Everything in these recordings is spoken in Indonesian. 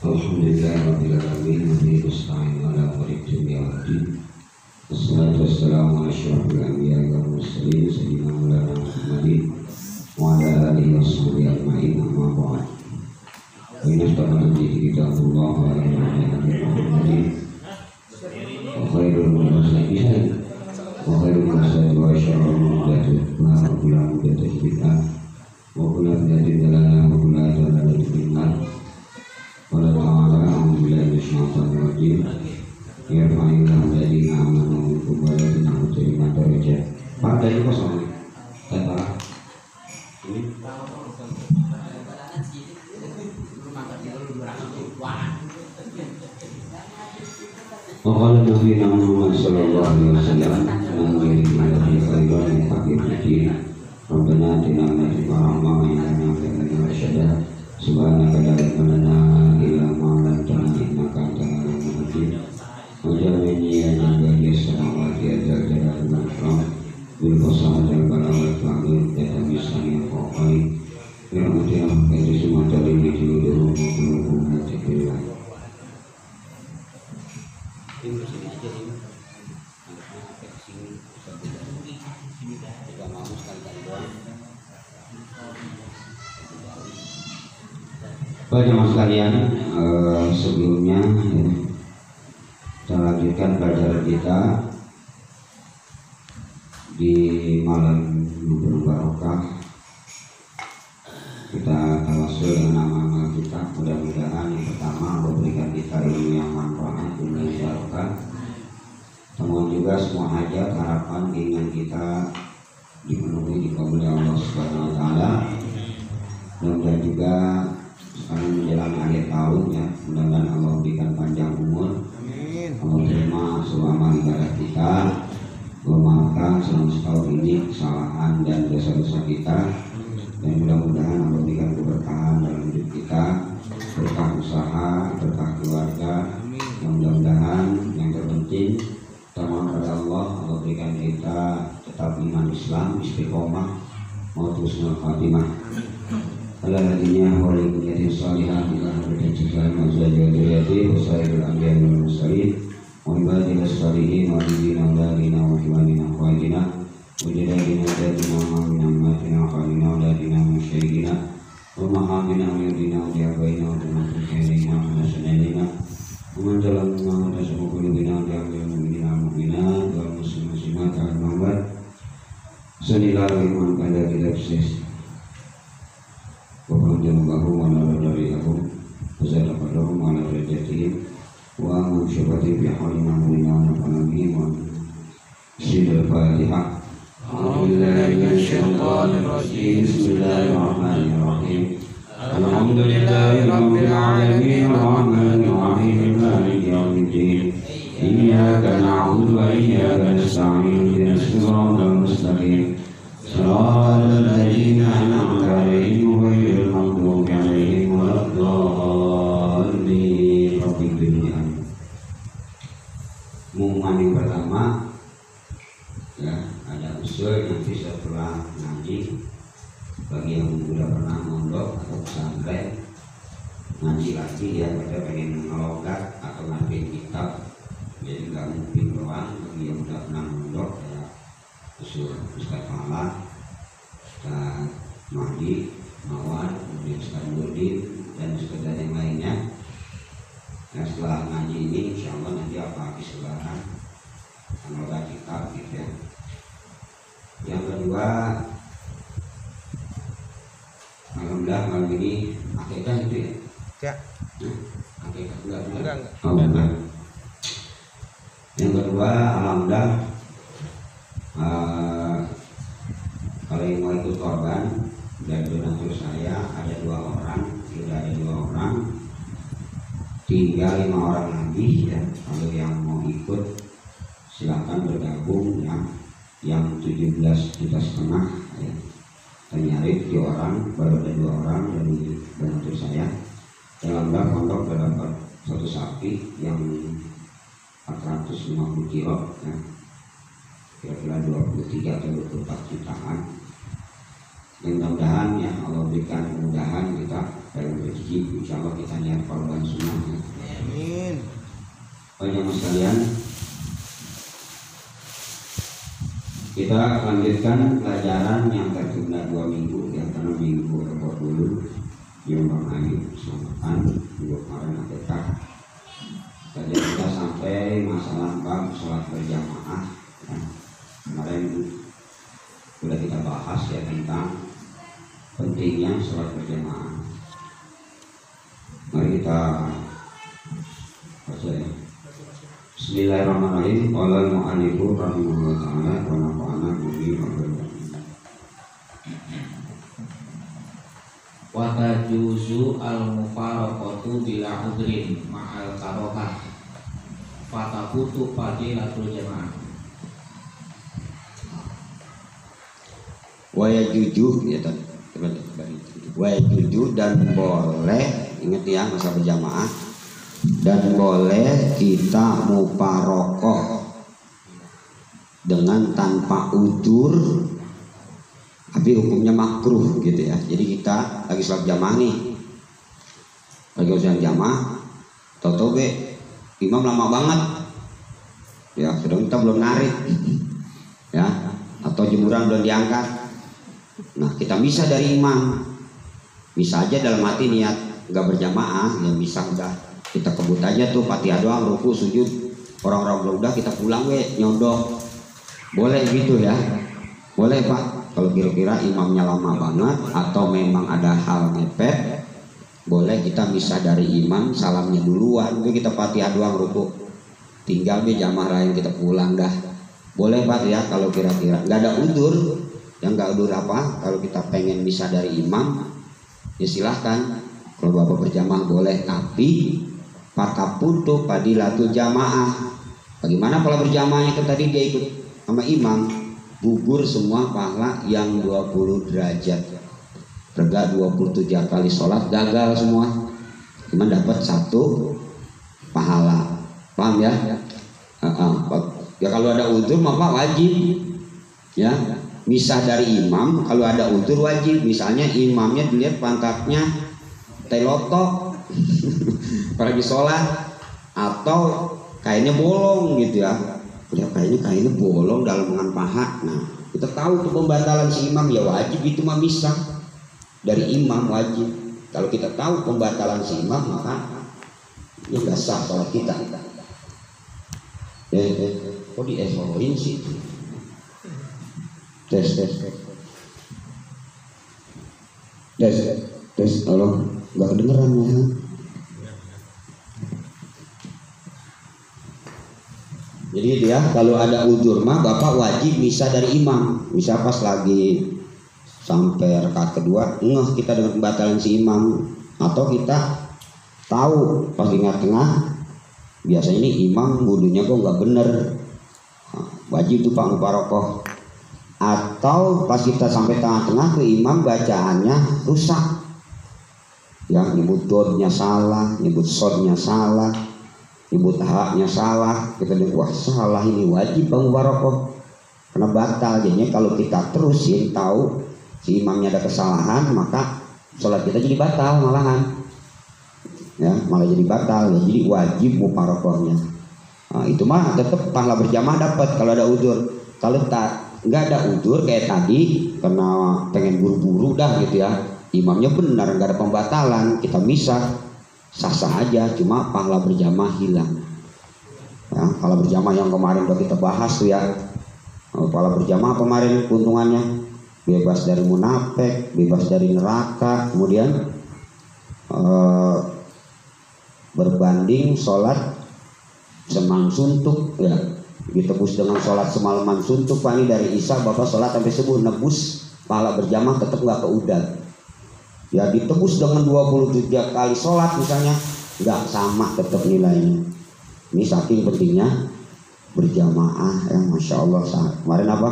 Alhamdulillahirabbil alamin wa bihi nasta'in ala umuri dunya waddin. Wassalatu wassalamu ala asyrofil anbiya'i wal mursalin sayyidina Maulana Muhammadin wa ala alihi washabihi ajma'in, amma ba'd. Wa inna asdaqal hadithi kitabullah wa khairal hadi wa khairul mursaliin wa syarrul muhdatsati bid'ah wa kullu bid'atin dalalah wa kullu dalalatin finnar. Qala ta'ala a'udzu billahi minasyaitonir rajim. Ya fa'ilal ladzina amanu minkum walladzina utul ilma darajat. Pak dari kosong. Kata ini Qala Nabi Muhammad sallallahu alaihi wasallam mengiri dari khairan fakir din. Rabbana atina min ladunka rahmah wa inna lana rasyada. Subhanaka la ilma lana illa ma 'allamtana innaka antal alimul hakim. Waj'alni ya jabari as-samawati al-jalal wal ikram bil fasahati wal balaghi wal fahmi ya misani faqai ya mutia kaya semua dari video kullu Jemaah sekalian, sebelumnya kita lanjutkan pelajaran kita di malam berbarokah. Kita tawasul dengan nama kita, mudah-mudahan yang pertama Allah berikan kita ilmu yang manfaat dan barokah. Temuan juga semua hajat, harapan, keinginan kita dipenuhi dikabul Allah Subhanahu wa taala. Dan juga sekarang menjalani akhir tahun ya, mudah-mudahan Allah berikan panjang umur. Allah terima selama ibadah kita, Allah maafkan selama setahun ini kesalahan dan dosa-dosa kita, dan mudah-mudahan Allah berikan keberkahan dalam hidup kita, berkah usaha, berkah keluarga, dan mudah-mudahan yang terpenting termohon pada Allah, Allah berikan kita tetap iman Islam, istiqomah, maupun husnul khatimah. Alladina walikum yatim salihah ila hadratin jizal mazwaj wa duriyati wa sayyidul anbiya wal mursalin wa ibadil salihin wa bidina ladina wa himalina khawajina wa jadadina dadina wa ma'amina matina wa khalina wa ladina wa syairina wa ma'amina wa yudina wa diabaina wa dumatul khairina wa nasanalina wa manjalamina wa tasmu kulubina wa diabaina wa mu'mina wa mu'minat wa muslimat al-Muhammad sallallahu alaihi wa sallam. Wabarakatuh warahmatullahi wabarakatuh. Wa darajatihim wa munsyabati bi haulina wa nafa'ana wa sidal Fatihah. A'udzubillahi minasyaitonir rajim. Bismillahirrahmanirrahim. Alhamdulillahi rabbil alamin arrahmanir rahim maliki yaumiddin. Iyyaka na'budu wa iyyaka nasta'in ihdinas siratal mustaqim. Shiratal ladzina an'amta 'alaihim ghairil maghdubi 'alaihim waladdallin. Pengumuman yang pertama ya, ada usul nanti setelah ngaji bagi yang sudah pernah mondok atau pesantren ngaji lagi ya, pada pengen ngelogat atau ngambil kitab, jadi nggak mungkin doang. Bagi yang sudah pernah mondok ya, usul Ustaz Fala, Ustaz Mahdi, Mawar, kemudian Ustaz Nurdin dan Ustaz yang lainnya. Nah, setelah ngaji ini insya Allah nanti apa kesalahan anggota kitab gitu ya. Yang kedua, alhamdulillah malam ini akikah itu ya? Ya. Akikah enggak? Oh, enggak. Yang kedua, alhamdulillah kalau yang mau ikut korban dan donatur saya ada 2 orang, sudah ada 2 orang, tinggal 5 orang lagi ya. Kalau yang mau ikut silakan bergabung ya. Yang 17,5 juta ya. Ternyari 3 orang, baru ada 2 orang dari donatur saya. Dalam pondok dapat 1 sapi yang 450 kilo ya. Kira-kira 23 atau 24 jutaan. Mudah-mudahan ya Allah berikan kemudahan kita dalam wajib, insya Allah kita niat korban semuanya. Amin. Banyak sekalian, kita lanjutkan pelajaran yang tertunda 2 minggu ya, karena minggu repot dulu Bang Ayu selamatkan minggu kemarin ATK. Tadi kita sampai masalah bab sholat berjamaah ya. Kemarin sudah kita bahas ya tentang pentingnya sholat berjamaah. Mari kita baca ya. Bismillahirrahmanirrahim. Qala al-mu'allifu rahimahullah ta'ala wa nafa'ana bihi wa barakatuh. Wa tajuzu al-mufaraqatu bila udrin ma'al karahah fatabutu fadilatul jamaah. Wa yajuju ya teman-teman. Wa yajuju dan boleh, ingat ya masa berjamaah, dan boleh kita mufarokoh dengan tanpa udzur, tapi hukumnya makruh gitu ya. Jadi kita lagi sholat jamaah nih, lagi sholat jamaah, toto be imam lama banget ya, sedang kita belum narik ya, atau jemuran belum diangkat. Nah kita bisa dari imam, bisa aja dalam hati niat nggak berjamaah, yang bisa udah kita kebut aja tuh Fatihah doang, ruku sujud, orang-orang belum udah kita pulang nyodok, boleh gitu ya, boleh Pak. Kalau kira-kira imamnya lama banget atau memang ada hal mepet, boleh kita misah dari imam, salamnya duluan, kita Fatihah doang, ruku, tinggal jamaah lain kita pulang dah, boleh Pak ya. Kalau kira-kira nggak ada udzur, yang nggak udzur apa, kalau kita pengen misah dari imam ya silahkan. Kalau bapak berjamaah boleh, tapi fatabutu fadilatul jamaah. Bagaimana kalau berjamaahnya kan tadi dia ikut sama imam, gugur semua pahala yang 20 derajat. Rega 27 kali sholat gagal semua, cuma dapat 1 pahala. Paham ya? Ya kalau ada udzur maka wajib ya misah dari imam. Kalau ada udzur wajib, misalnya imamnya dilihat pantatnya telotok pergi sholat, atau kainnya bolong gitu ya, lihat kainnya bolong dalam lengan paha. Nah kita tahu tuh pembatalan si imam, ya wajib itu mah misah dari imam, wajib. Kalau kita tahu pembatalan si imam maka ya nggak sah sholat kita. Kok dievaluin sih? Tes, halo, nggak kedengeran ya? Jadi itu ya, kalau ada udzur mah bapak wajib misah dari imam. Misal pas lagi sampai rakaat kedua, ngeh kita dengan pembatalan si imam, atau kita tahu pas di tengah, biasanya ini imam wudunya kok nggak bener, wajib tuh Pak mufarokoh. Atau pas kita sampai tengah-tengah ke imam bacaannya rusak, ya nyebut dodnya salah, nyebut sodnya salah, nyebut haknya salah, kita bilang wah salah ini, wajib Bang mufarokoh karena batal. Jadinya kalau kita terusin tahu si imamnya ada kesalahan, maka sholat kita jadi batal malahan ya, malah jadi batal ya. Jadi wajib mufarokohnya. Nah, itu mah tetap pahala berjamaah dapat kalau ada udzur. Kalau nggak ada udzur kayak tadi karena pengen buru-buru dah gitu ya, imamnya benar nggak ada pembatalan, kita misah sah-sah aja, cuma pahala berjamaah hilang ya. Pahala berjamaah yang kemarin udah kita bahas tuh ya, pahala berjamaah kemarin keuntungannya bebas dari munafik, bebas dari neraka, kemudian berbanding sholat semang suntuk ya, ditebus dengan sholat semalaman suntuk. Pak ini dari Isya bapak sholat sampai subuh, nebus pahala berjamaah tetap nggak keudah ya, ditebus dengan 27 kali sholat misalnya, nggak sama tetap nilainya. Ini saking pentingnya berjamaah ya, Masya Allah. Kemarin apa,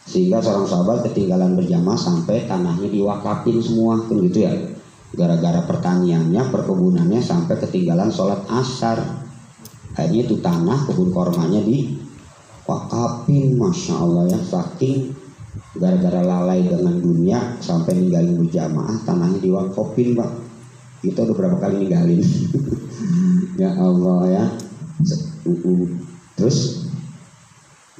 sehingga seorang sahabat ketinggalan berjamaah sampai tanahnya diwakafin semua kan gitu ya, gara-gara pertaniannya, perkebunannya sampai ketinggalan sholat asar. Akhirnya itu tanah kebun kormanya diwakafin, Masya Allah ya, saking gara-gara lalai dengan dunia sampai ninggalin berjamaah tanahnya diwakafin Pak. Kita udah berapa kali ninggalin. Ya Allah ya. Terus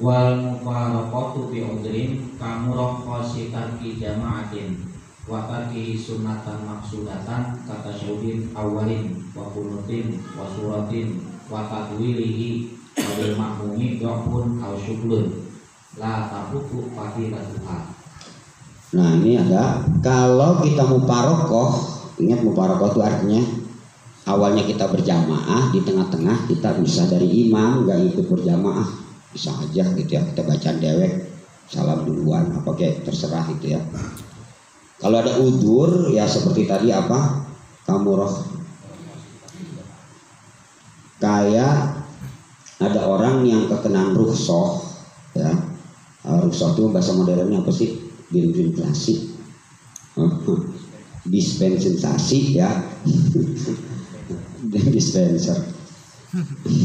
wal mufaraqatu bi udrin kamuraqasitan fi jama'atin wa tarki sunnatan maksudatan kata syudin awalin wa kunutin wa suratin wa tadwilihi wa bil mahmumi dhafun aw syuglun la tafutu fadilatuha. Nah ini ada, kalau kita muparokoh, ingat muparokoh itu artinya awalnya kita berjamaah, di tengah-tengah kita bisa dari imam nggak ikut berjamaah, bisa aja gitu ya, kita bacaan dewek, salam duluan, apa kayak terserah gitu ya. Kalau ada udur ya seperti tadi apa, kamuroh, kayak ada orang yang kekenaan rukhsah ya, rukhsah itu bahasa modernnya apa sih? Dispensasi, dispensasi ya, dispenser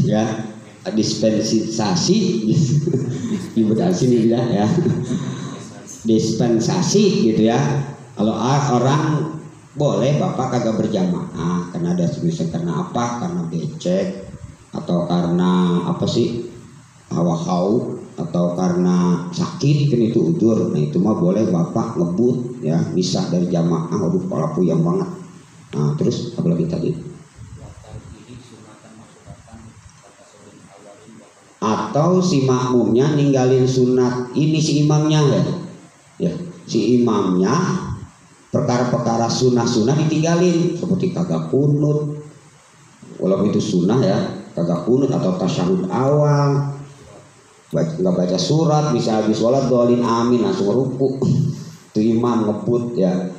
ya, dispensasi ibu dari sini ya, dispensasi gitu ya. Kalau orang boleh bapak kagak berjamaah karena ada tulisan karena apa, karena becek atau karena apa sih, hawa-hawa atau karena sakit kan itu udur. Nah itu mah boleh bapak ngebut ya, misah dari jamaah. Aduh kepala puyeng banget. Nah terus apa lagi tadi, atau si makmumnya ninggalin sunat ini si imamnya ya, si imamnya perkara-perkara sunnah-sunnah ditinggalin seperti kagak kunut walaupun itu sunnah ya, kagak kunut atau tasyahud awal, nggak baca surat, bisa habis sholat doain amin langsung ruku, itu imam ngebut ya.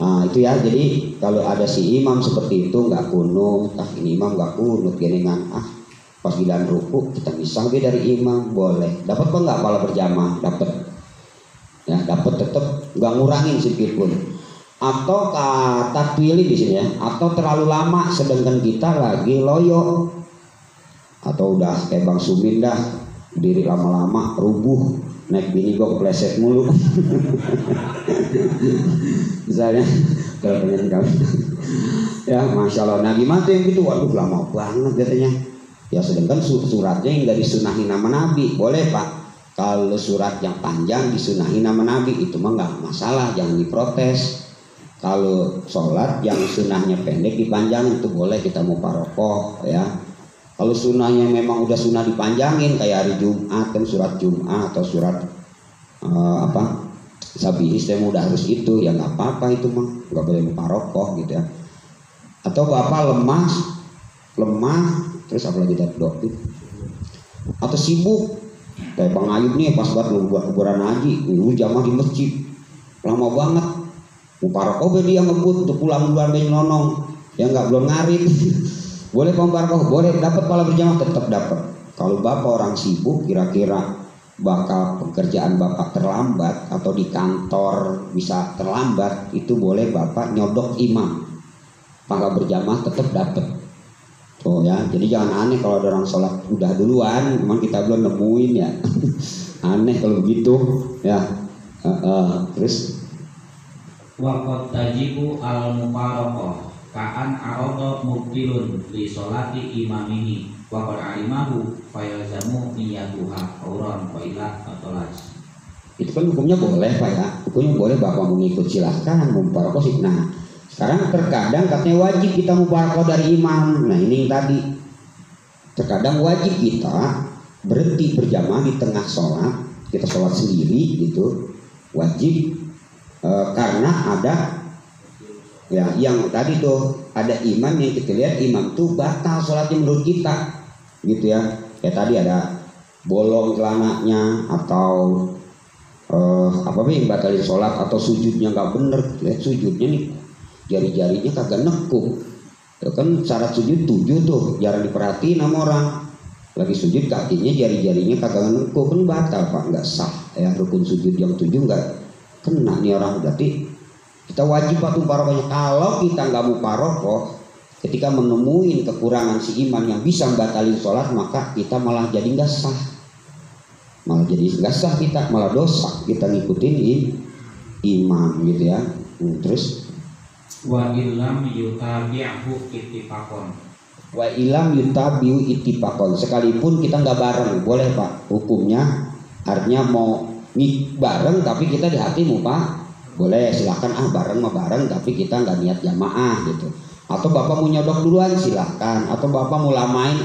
Nah itu ya, jadi kalau ada si imam seperti itu nggak kunut, ini imam nggak kunut gini kan, pas bilang ruku kita misah dia dari imam, boleh. Dapat apa nggak pala berjamaah? Dapat ya, dapat, tetap nggak ngurangin sedikit pun. Atau kata pilih di sini ya, atau terlalu lama sedangkan kita lagi loyo, atau udah kayak Bang Sumin dah, diri lama-lama rubuh, naik bini gue kepleset mulu. Misalnya kalau pengen kami ya Masya Allah, nah gimana tuh yang gitu, waduh lama banget katanya ya, sedangkan suratnya yang gak disunahi nama Nabi, boleh Pak. Kalau surat yang panjang disunahi nama Nabi itu mah gak masalah, jangan diprotes. Kalau sholat yang sunahnya pendek dipanjangin itu boleh, kita mau parokoh ya. Kalau sunahnya memang udah sunah dipanjangin kayak hari Jumat kan, surat Jumat atau surat apa Sabihis saya udah harus itu ya nggak apa-apa, itu mah nggak boleh muparokoh gitu ya. Atau bapak lemah terus apa lagi tadi dok, atau sibuk kayak Bang Ayub nih pas buat kuburan haji, jamaah di masjid lama banget, muparokoh dia ngebut untuk pulang duluan dari nonong ya, nggak belum ngarit. Boleh muparokoh, boleh dapat pala berjamaah, tetap dapat. Kalau bapak orang sibuk, kira-kira bakal pekerjaan bapak terlambat atau di kantor bisa terlambat, itu boleh bapak nyodok imam, pala berjamaah tetap dapat. Oh ya, jadi jangan aneh kalau ada orang sholat udah duluan, memang kita belum nemuin ya. Aneh kalau begitu ya. Terus Waqad tajibu al mufaraqah ka'an arodo mubtilun li sholati imamihi wa qad alimahu fayalzamu niyatuha auran wa ila atolaj. Itu kan hukumnya boleh Pak ya, hukumnya boleh bapak mau ngikut silahkan, mau muparokoh sih. Nah sekarang terkadang katanya wajib kita muparokoh dari imam. Nah ini yang tadi, terkadang wajib kita berhenti berjamaah di tengah sholat, kita sholat sendiri gitu, wajib karena ada ya yang tadi tuh, ada imam yang kita lihat imam tuh batal sholatnya menurut kita gitu ya. Kayak tadi ada bolong celananya atau apa yang batalin sholat, atau sujudnya nggak bener. Lihat sujudnya nih, jari-jarinya kagak nekuk. Itu kan syarat sujud 7 tuh, jarang diperhatiin sama orang. Lagi sujud kakinya jari-jarinya kagak nekuk, kan batal Pak, nggak sah ya. Rukun sujud yang 7 nggak kena nih orang, berarti kita wajib waktu muparokohnya. Kalau kita nggak muparokoh, ketika menemuin kekurangan si imam yang bisa membatalin sholat, maka kita malah jadi nggak sah, malah jadi nggak sah, kita malah dosa kita ngikutin imam gitu ya. Terus Wa illam yutabi'hu ittifaqon. Wa ilam yutabiu ittifaqon, sekalipun kita nggak bareng boleh Pak hukumnya, artinya mau bareng tapi kita di hati Pak boleh, silahkan bareng mah bareng tapi kita nggak niat jamaah gitu. Atau bapak mau nyodok duluan silahkan, atau bapak mau lamain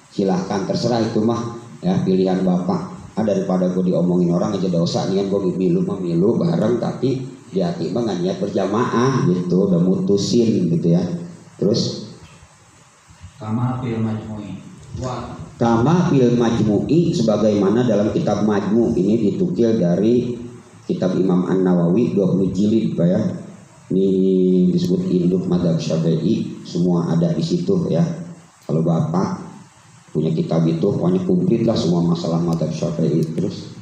silahkan, terserah itu mah ya pilihan bapak. Daripada gue diomongin orang aja dosa nih kan, gue milu bareng tapi di hati mah nggak niat berjamaah gitu, udah mutusin gitu ya. Terus Kama fil majmu'i. Kama fil majmu'i, sebagaimana dalam kitab Majmu', ini ditukil dari kitab Imam An-Nawawi 20 jilid Pak ya. Ini disebut induk Madzhab Syafi'i, semua ada di situ ya. Kalau bapak punya kitab itu pokoknya komplit lah semua masalah Madzhab Syafi'i. Terus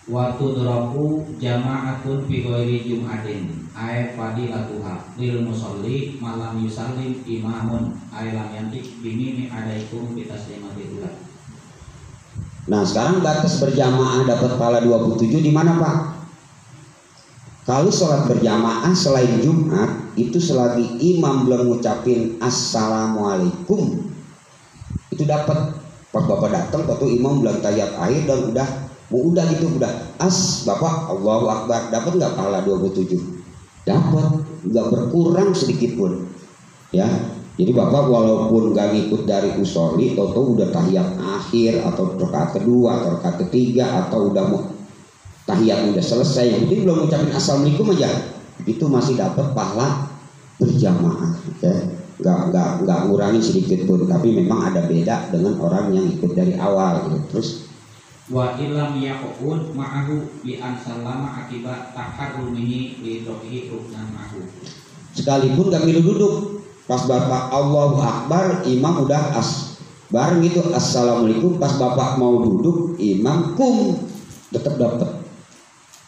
wa tudraku jama'atun fi ghairi jum'atin ay fadilatuha lil musalli malam yusallim imamun ay lam yantik bimimi alaikum bi taslimatil ula. Nah sekarang batas berjamaah dapat pahala 27 di mana Pak? Kalau sholat berjamaah selain Jumat itu selagi imam belum ngucapin assalamualaikum itu dapat. Pas bapak datang waktu imam bilang tahiyat akhir dan udah gitu bapak Allahu Akbar, dapat nggak pahala 27? Dapat, nggak berkurang sedikit pun ya. Jadi bapak walaupun nggak ngikut dari usolli, toto udah tahiyat akhir atau rakaat kedua atau rakaat ketiga atau udah mau tahiyat udah selesai, yang penting belum ngucapin assalamualaikum aja, itu masih dapat pahala berjamaah ya. Nggak ngurangin sedikit pun, tapi memang ada beda dengan orang yang ikut dari awal gitu. Terus wa illam yaqud ma'ahu bi an sallama akibat taharrumihi li dohi ruknan ma'ahu. Sekalipun gak milu duduk, pas bapak Allahu Akbar imam udah bareng gitu assalamualaikum, pas bapak mau duduk imam tetap dapat.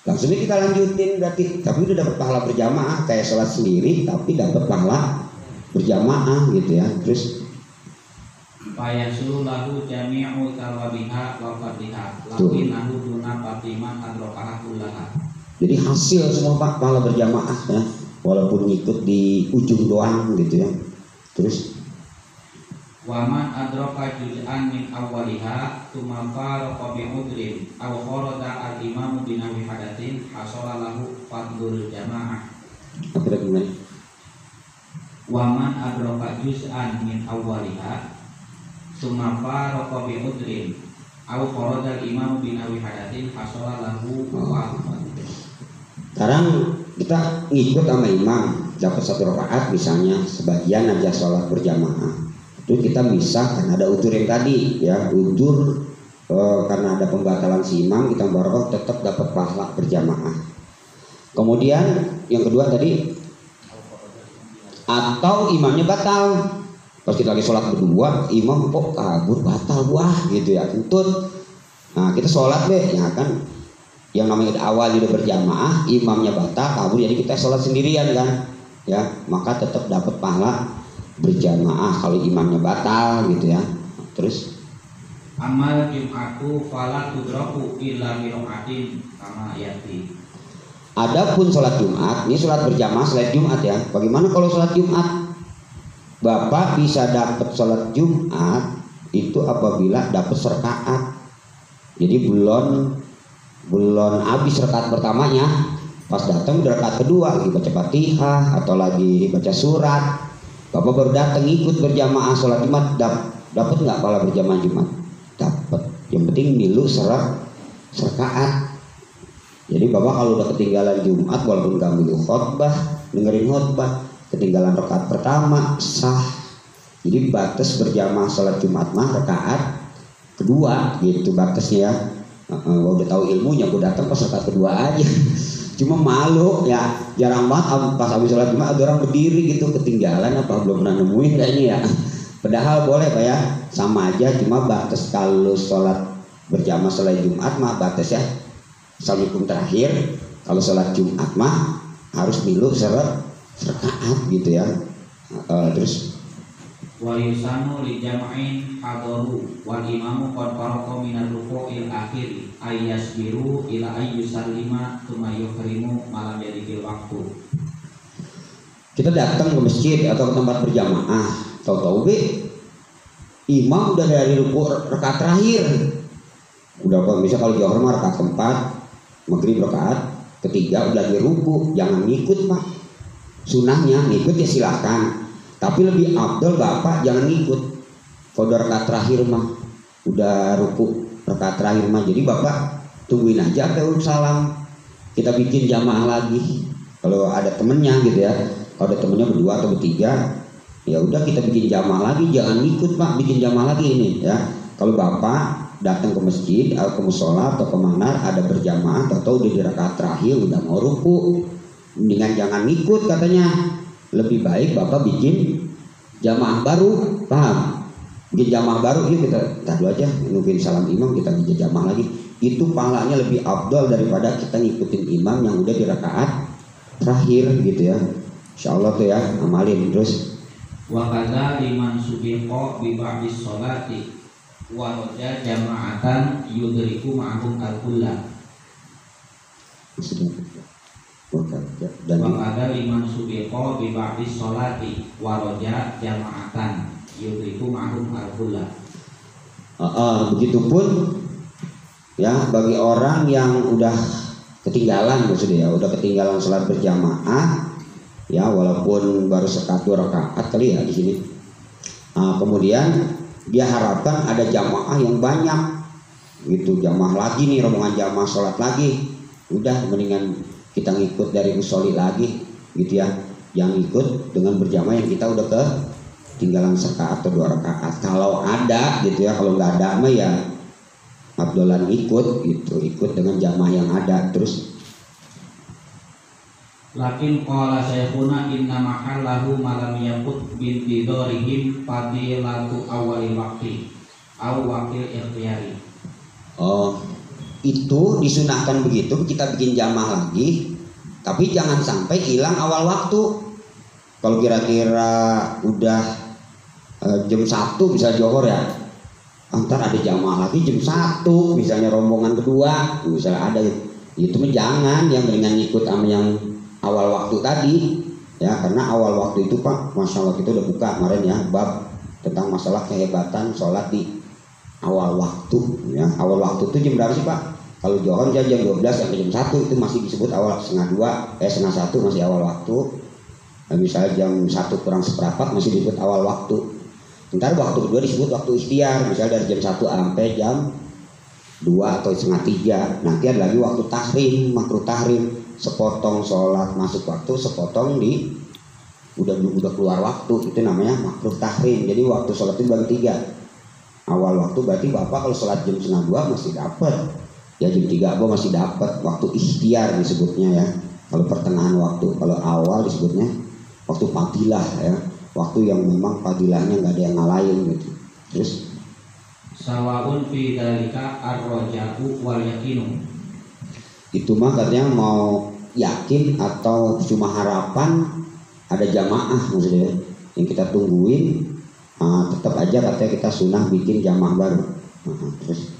Langsung kita lanjutin berarti, tapi udah dapat pahala berjamaah kayak sholat sendiri tapi dapat pahala berjamaah gitu ya. Terus Fayasulu lahu jami'u tawabiha wa fatiha lakin lahu duna fatiman adrokaha kullaha. Jadi hasil semua Pak pahala berjamaah ya, walaupun ngikut di ujung doang gitu ya. Terus waman adroka juz'an min awwaliha tsumma faraqa bi udrin aw kharada al-imamu bi nahwi hadatin hasala lahu fadlul jamaah. apa lagi gimana? Waman adroka juz'an min awwaliha tsumma faraqa bi udrin aw kharada al-imamu bi nahwi hadatin hasala lahu fadlul. Sekarang kita ngikut sama imam dapat satu rakaat misalnya, sebagian aja sholat berjamaah, itu kita bisa karena ada udzur yang tadi ya, udzur karena ada pembatalan si imam, kita baru tetap dapat pahala berjamaah. Kemudian yang kedua tadi, atau imamnya batal, pas kita lagi sholat berdua imam kok kabur batal gitu ya, tuntut. Nah kita sholat ya kan, yang namanya awal udah berjamaah, imamnya batal kabur, jadi kita sholat sendirian kan ya, maka tetap dapat pahala berjamaah kalau imamnya batal gitu ya. Terus amal jum'atu fala tudraku illa bi rakaatin kama yati. Adapun sholat Jumat, ini sholat berjamaah sholat Jumat ya. Bagaimana kalau sholat Jumat? Bapak bisa dapat sholat Jumat itu apabila dapat serkaat. Jadi belum habis rakaat pertamanya, pas datang udah rakaat kedua lagi baca Fatihah atau lagi baca surat, bapak baru datang ikut berjamaah sholat Jumat, dapat nggak pahala berjamaah Jumat? Dapat. Yang penting milu serkaat. Jadi bapak kalau udah ketinggalan Jumat walaupun nggak milu khotbah, dengerin khotbah, ketinggalan rakaat pertama sah. Jadi batas berjamaah sholat Jumat mah rakaat kedua gitu batasnya ya. Udah tahu ilmunya, gue datang pas rakaat kedua aja. Cuma malu ya, jarang banget pas habis sholat Jumat ada orang berdiri gitu, ketinggalan apa belum pernah nemuin kayaknya ya. Padahal boleh Pak ya, sama aja, cuma batas kalau sholat berjamaah sholat Jumat mah batas ya Assalamualaikum terakhir. Kalau sholat Jumat mah harus milu serkaat gitu ya. Terus Wa yusanu li jam'in hadaru wal imamu qad faraqa min ar-ruku'il akhir ayyasbiru ila ayyusallima tsumma yuhrimu malam yadikil waktu. Kita datang ke masjid atau ke tempat berjamaah, tahu-tahu imam udah dari ruku rakaat terakhir. Udah bisa kalau Johor mah rakaat keempat, maghrib rakaat ketiga udah di ruku, jangan ngikut Pak. Sunahnya ngikut ya silahkan, tapi lebih afdal Bapak jangan ngikut. Kalau udah rakaat terakhir mah, udah ruku rakaat terakhir mah, jadi Bapak tungguin aja ke salam. Kita bikin jamaah lagi. Kalau ada temennya gitu ya. Kalau ada temennya berdua atau bertiga, ya udah kita bikin jamaah lagi, jangan ikut Pak, bikin jamaah lagi ini ya. Kalau Bapak datang ke masjid atau ke musola atau kemana ada berjamaah atau udah di rakaat terakhir udah mau ruku, mendingan jangan ikut katanya. Lebih baik Bapak bikin jamaah baru, paham? Bikin jamaah baru, yuk kita dulu aja nungguin salam imam kita bikin jamaah lagi. Itu pahalanya lebih afdal daripada kita ngikutin imam yang udah di rakaat terakhir gitu ya. Insyaallah tuh ya, amalin terus. Wa kadza liman subiqa bi ba'dis sholati wa raja jama'atan yudriku ma'hum al-kulla. Wa kadza liman subiqa bi ba'dis sholati wa raja jama'atan yudriku ma'hum al-kulla. Begitupun ya bagi orang yang udah ketinggalan maksudnya ya, udah ketinggalan sholat berjamaah ya, walaupun baru sekat 2 rakaat kali ya di sini. Kemudian dia harapkan ada jamaah yang banyak gitu, jamaah lagi nih, rombongan jamaah sholat lagi. Udah mendingan kita ngikut dari musolli lagi gitu ya, yang ikut dengan berjamaah yang kita udah ketinggalan sekat atau 2 rakaat kalau ada gitu ya. Kalau nggak ada mah ya abdolan ikut gitu, ikut dengan jamaah yang ada terus. Lakin qala saykhuna inna mahallahu malam yakut binti dorihim fadilatu awali wakti aw wakil ikhtiyari. Itu disunahkan begitu, kita bikin jamaah lagi, tapi jangan sampai hilang awal waktu. Kalau kira-kira udah jam 1 bisa Johor ya, antar ada jamaah lagi jam 1 misalnya rombongan kedua misalnya ada, itu mah jangan, yang mendingan ikut sama yang awal waktu tadi ya, karena awal waktu itu Pak, Masya Allah kita udah buka kemarin ya bab tentang masalah kehebatan sholat di awal waktu ya. Awal waktu itu jam berapa sih Pak? Kalau Johor jam 12 sampai jam 1 itu masih disebut awal, setengah 1 masih awal waktu. Nah, misalnya jam 1 kurang seperempat masih disebut awal waktu. Ntar waktu kedua disebut waktu ikhtiar, misalnya dari jam 1 sampai jam 2 atau setengah 3. Nanti ada lagi waktu tahrim, makruh tahrim, sepotong sholat masuk waktu, sepotong di udah keluar waktu, itu namanya makruh tahrim. Jadi waktu sholat itu bagi 3. Awal waktu berarti Bapak kalau sholat jam 1:30 masih dapat ya, jam 3 Bapak masih dapat waktu ikhtiar disebutnya ya. Kalau pertengahan waktu, kalau awal disebutnya waktu fadilah ya, waktu yang memang fadilahnya nggak ada yang ngalahin gitu. Terus Sawaun fi dalika ar-raja'u wal yaqinu. Itu mah katanya mau yakin atau cuma harapan ada jamaah maksudnya yang kita tungguin. Tetap aja katanya kita sunnah bikin jamaah baru. Terus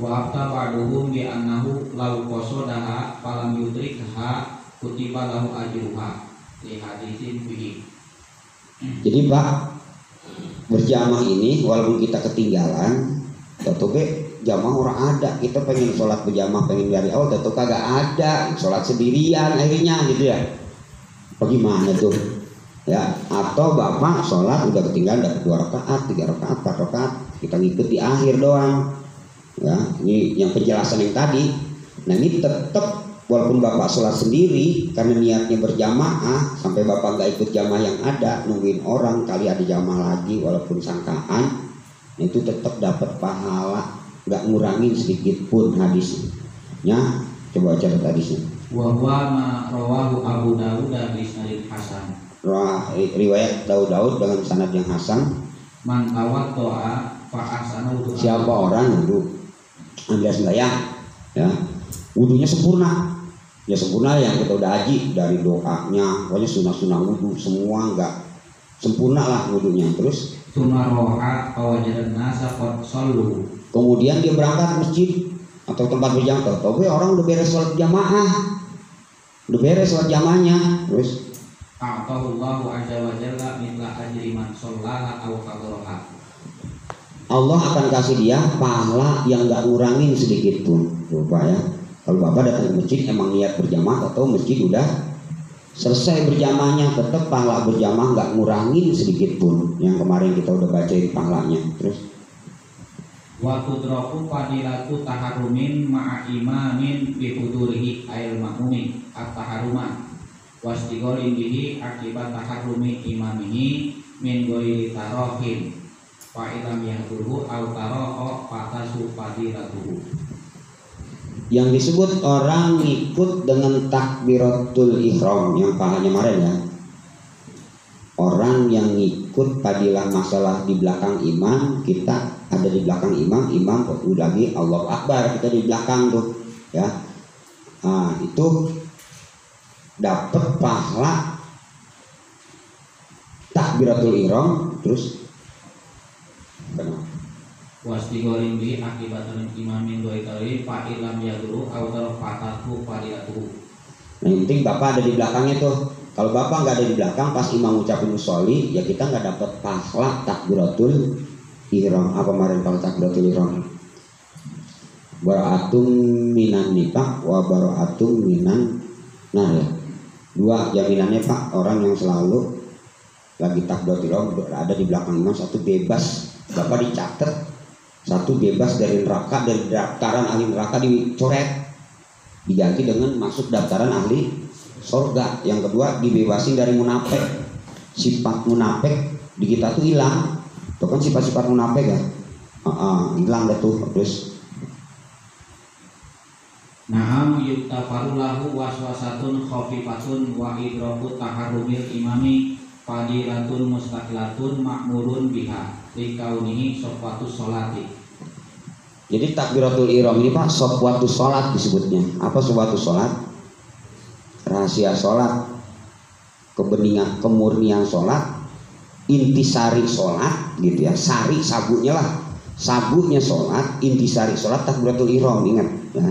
Wa afta ba'duhum bi annahu law qasadaha falam yudrikha kutiba lahu ajruha li haditsin fihi. Jadi Pak, berjamaah ini walaupun kita ketinggalan, tetapi jamaah orang ada, kita pengen sholat berjamaah, pengen dari awal, tetap kagak ada, sholat sendirian akhirnya gitu ya. Bagaimana tuh? Ya, atau Bapak sholat udah ketinggalan dapat 2 rakaat, 3 rakaat, 4 rakaat, kita ngikut di akhir doang. Ya, ini yang penjelasan yang tadi. Nah ini tetap walaupun Bapak sholat sendiri karena niatnya berjamaah, sampai Bapak nggak ikut jamaah yang ada, nungguin orang kali ada jamaah lagi walaupun sangkaan, itu tetap dapat pahala, nggak ngurangin sedikit pun hadisnya. Coba baca hadisnya. Wa huwa ma rawahu Abu Dawud bi sanad hasan. Riwayat Daud dengan sanad yang hasan. Man tawaddoa fa ahsana wudu. Siapa orang wudu Anda sembahyang ya, wudunya sempurna. Ya sempurna yang kita udah haji, dari doanya, pokoknya sunah-sunah wudu semua nggak sempurna lah wudunya. Terus Tumaroha kawajadan nasa qad sallu. Kemudian dia berangkat ke masjid atau tempat berjamaah, tapi orang udah beres sholat jamaah, udah beres sholat jamaahnya. Terus a'tahullahu azza wa jalla mithla ajri man shallaha aw qadaraha. Allah akan kasih dia pahala yang gak ngurangin sedikit pun. Lupa ya. Kalau Bapak datang ke masjid emang niat berjamaah atau masjid udah selesai berjamaahnya, tetap pahala berjamaah gak ngurangin sedikit pun. Yang kemarin kita udah bacain pahalanya. Terus Wa tudraku fadilatu taharumin ma'a imamin bi hudurihi ail ma'mumi at-taharuma wastigolin bihi akibat taharumi imamihi min ghairi tarahin fa ilam yahdurhu aw tara'a fatasu fadilatuhu. yang disebut orang ikut dengan takbiratul ihram yang pahalanya kemarin ya. Orang yang ikut padilah masalah di belakang imam, kita ada di belakang imam, imam lagi Allahu Akbar, kita di belakang tuh ya. Nah, itu dapat pahala takbiratul ihram. Terus Wastigolin bihi akibatun imamin doi tari fa ilam yaduru aw tarfatatu fadilatuhu. Nah, yang penting Bapak ada di belakangnya tuh. Kalau Bapak nggak ada di belakang pas imam ucapin sholli, ya kita nggak dapat pahala takbiratul ihram. Apa kemarin kalau takbiratul ihram? Bara'atum minan nifaq wa bara'atum minan nar ya. Dua jaminannya Pak, orang yang selalu lagi takbiratul ihram ada di belakang imam, satu bebas, Bapak dicatat, satu bebas dari neraka, dari daftaran ahli neraka dicoret, diganti dengan masuk daftaran ahli surga. Yang kedua dibebasin dari munafik. Sifat munafik di kita tuh hilang. Itu kan sifat-sifat munafik ya. Hilang dah tuh. Terus Na'am yuktafaru lahu waswasatun khafifatun wa idraku taharrumil imami fadilatun mustaqilatun ma'murun biha likaunihi sofwatus sholati. jadi takbiratul ihram ini Pak sofwatus sholat disebutnya. Apa sofwatus sholat? Rahasia sholat, kebeningan, kemurnian sholat, intisari sholat gitu ya. Sari sabunya lah, sabunya sholat, intisari sholat takbiratul ihram. Ingat ya.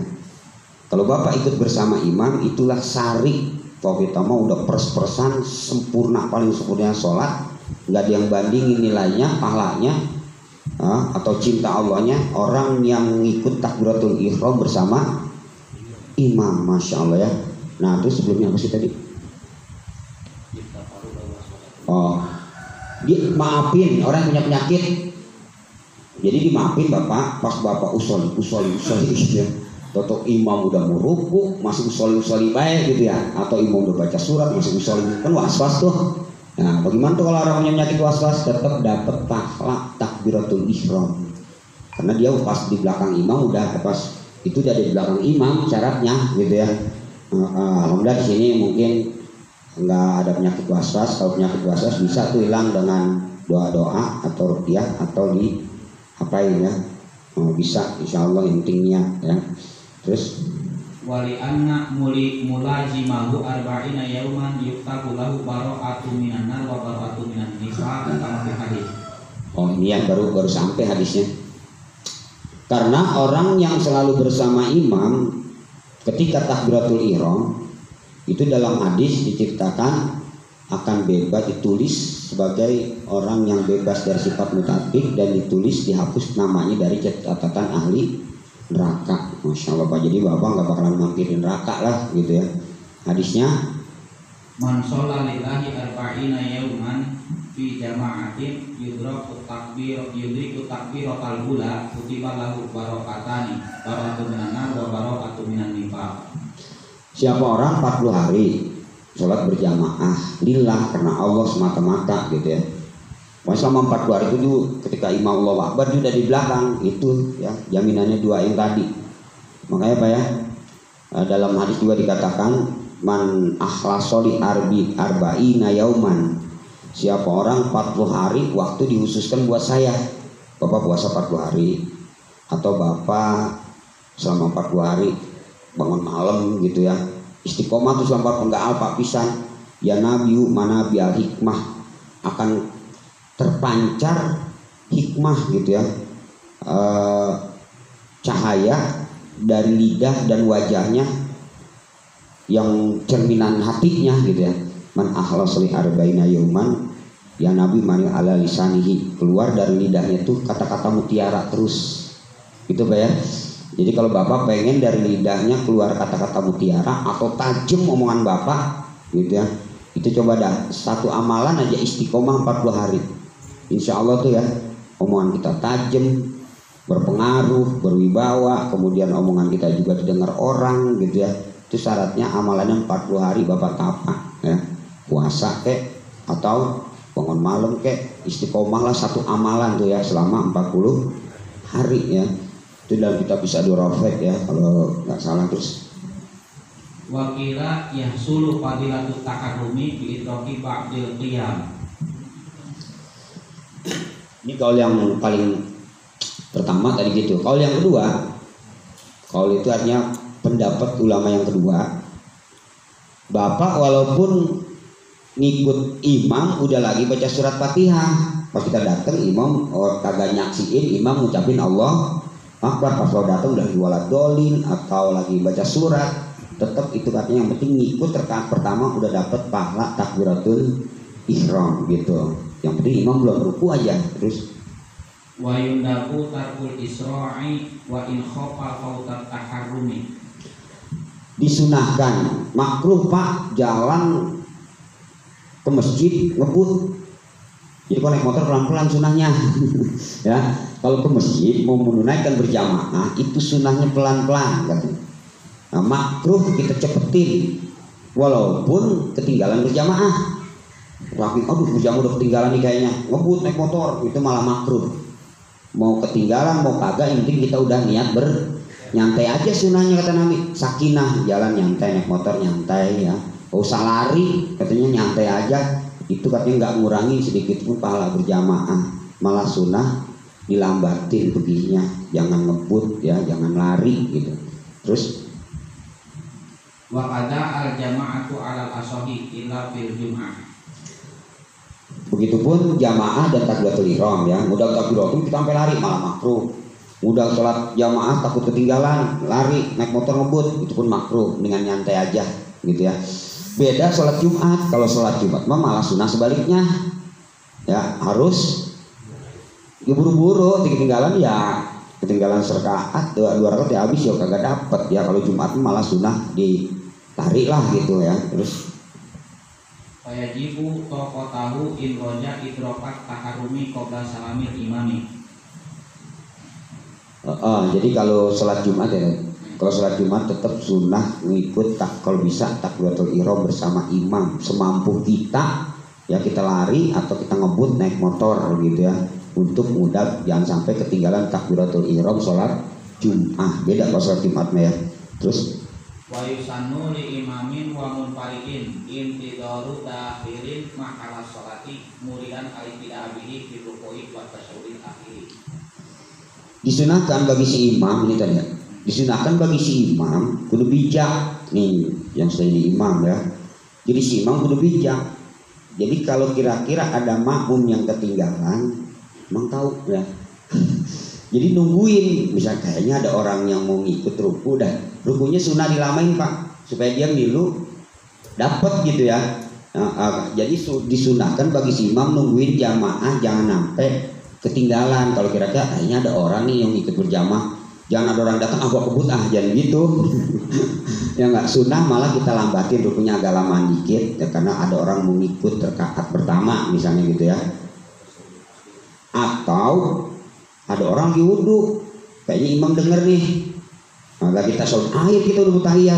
Kalau Bapak ikut bersama imam, itulah sari. Kalau kita mau udah pers-persan sempurna, paling sempurna sholat, nggak ada yang bandingin nilainya, pahalanya, atau cinta Allahnya orang yang ikut takbiratul ihram bersama imam. Masya Allah ya. Nah terus sebelumnya apa sih tadi? Oh, dia maafin orang yang punya penyakit. Jadi dimaafin Bapak pas Bapak usoli gitu ya. Toto imam udah mau ruku masih usoli baik gitu ya. Atau imam udah baca surat masih usoli, kan was-was tuh. Nah bagaimana tuh kalau orang punya penyakit was-was? Tetap dapat pahala takbiratul ihram. Karena dia pas di belakang imam udah pas itu dia ada di belakang imam syaratnya gitu ya. Alhamdulillah di sini mungkin nggak ada penyakit was-was. Kalau penyakit was-was bisa tuh hilang dengan doa-doa atau ruqyah atau di apain ya, bisa insya Allah, yang penting niat ya. Terus Wali anna mulajimahu arba'ina yauman yuktabu lahu bara'atu minan nar wa bara'atu minan nisa kama fi hadis. Oh ini yang baru sampai hadisnya. Karena orang yang selalu bersama imam ketika takbiratul ihram itu dalam hadis diceritakan akan bebas, ditulis sebagai orang yang bebas dari sifat mutatik dan ditulis dihapus namanya dari catatan ahli neraka. Masya Allah Pak, jadi Bapak nggak bakalan mampirin neraka lah gitu ya. Hadisnya Man sholla lillahi arba'ina yauman fi jama'atin yudriku takbiratal ula kutiba lahu barokatani barokatu minan nar wa barokatu minan nifaq. siapa orang 40 hari sholat berjamaah lillah karena Allah semata-mata gitu ya. Selama 40 hari itu ketika imam Allahu Akbar juga di belakang itu ya, jaminannya dua yang tadi. Makanya Pak ya, dalam hadis juga dikatakan man akhlasoli arba'ina yauman, siapa orang 40 hari waktu dihususkan buat saya. Bapak puasa 40 hari atau Bapak selama 40 hari bangun malam gitu ya, istiqomah tuh selama 40 enggak alpa pisan ya nabiu mana bial hikmah, akan terpancar hikmah gitu ya, cahaya dari lidah dan wajahnya yang cerminan hatinya gitu ya. man akhlas li arba'ina yauman ya Nabi mani ala lisanihi, keluar dari lidahnya tuh kata-kata mutiara terus gitu Pak ya. Jadi kalau Bapak pengen dari lidahnya keluar kata-kata mutiara atau tajam omongan Bapak gitu ya, itu coba dah satu amalan aja istiqomah 40 hari, insya Allah tuh ya omongan kita tajam, berpengaruh, berwibawa, kemudian omongan kita juga didengar orang gitu ya. Itu syaratnya amalannya 40 hari Bapak tapak ya, puasa kek atau bangun malam kek, istiqomah lah satu amalan tuh ya selama 40 hari ya. Itu dalam kitab bisa Durafek ya kalau nggak salah. Terus wakila yahsulu fadilatut takarrumi bi idraki ba'dil qiyam. Ini kaul yang paling pertama tadi gitu. Kaul yang kedua, kaul itu artinya pendapat ulama yang kedua, Bapak walaupun ngikut imam udah lagi baca surat Fatihah, pas kita datang imam kagak nyaksiin imam ngucapin Allah Akbar, pas lo datang udah jualan dolin atau lagi baca surat, tetap itu katanya yang penting ngikut rakaat pertama udah dapat pahala takbiratul ihram gitu. Yang penting imam belum ruku aja. Terus wa yundabu tarkul isra'i wa in khofa fautat taharrumi. Disunahkan makruh Pak jalan ke masjid ngebut. Jadi kalau naik motor pelan-pelan sunahnya ya. Kalau ke masjid mau menunaikan berjamaah itu sunahnya pelan-pelan kan. Nah, makruh kita cepetin walaupun ketinggalan berjamaah. Tapi aduh berjamaah udah ketinggalan nih kayaknya, ngebut naik motor itu malah makruh. Mau ketinggalan mau kagak yang penting kita udah niat nyantai aja sunahnya kata Nabi. Sakinah jalan nyantai, naik motor nyantai ya. Gak usah lari katanya, nyantai aja. Itu katanya nggak ngurangi sedikit pun pahala berjamaah, malah sunnah dilambatin begininya, jangan ngebut ya, jangan lari gitu. Terus wa qada al jama'atu alal asahi illa fil jum'ah. Begitupun jamaah dan takbiratul ihram ya. Udah takbiratul kita sampai lari malah makruh. Udah sholat jamaah takut ketinggalan lari naik motor ngebut, itu pun makruh, dengan nyantai aja gitu ya. Beda sholat Jumat. Kalau sholat Jumat malah sunnah sebaliknya ya, harus buru-buru, ketinggalan ya ketinggalan serakaat dua rakaat ya habis ya kagak dapet ya. Kalau Jumat malah sunnah ditarik lah gitu ya. Terus fayajibu toqotahu in roja idrokat takarrumi qabla salamil imami. Jadi kalau sholat Jumat ya, kalau sholat Jumat tetap sunnah ngikut kalau bisa takbiratul ihram bersama imam semampu kita ya. Kita lari atau kita ngebut naik motor gitu ya, untuk mudah jangan sampai ketinggalan takbiratul ihram sholat Jumat. Beda kalau sholat Jumat ya. Terus wa yusannu li imamin wa munfaridin intidaru dakhirin ma'ala sholati muridan al-ibtidabihi fi ruku'i wa tasyahudil akhiri. Disunahkan bagi si imam ini tadi ya, disunahkan bagi si imam kudu bijak nih yang sudah jadi imam ya. Jadi si imam kudu bijak. Jadi kalau kira-kira ada makmum yang ketinggalan, emang tahu ya. Jadi nungguin, misalnya kayaknya ada orang yang mau ngikut ruku, dah rukunya sunnah dilamain Pak, supaya dia milu dapat gitu ya. Jadi disunahkan bagi si imam nungguin jamaah jangan sampai ketinggalan. Kalau kira-kira kayaknya ada orang nih yang ikut berjamaah, jangan ada orang datang gua kebut jangan gitu. Ya nggak sunnah, malah kita lambatin rukunya agak lama dikit ya, karena ada orang mau ngikut rakaat pertama misalnya gitu ya. Atau ada orang di wudu, kayaknya imam denger nih, maka kita sholat akhir kita udah tahiyat.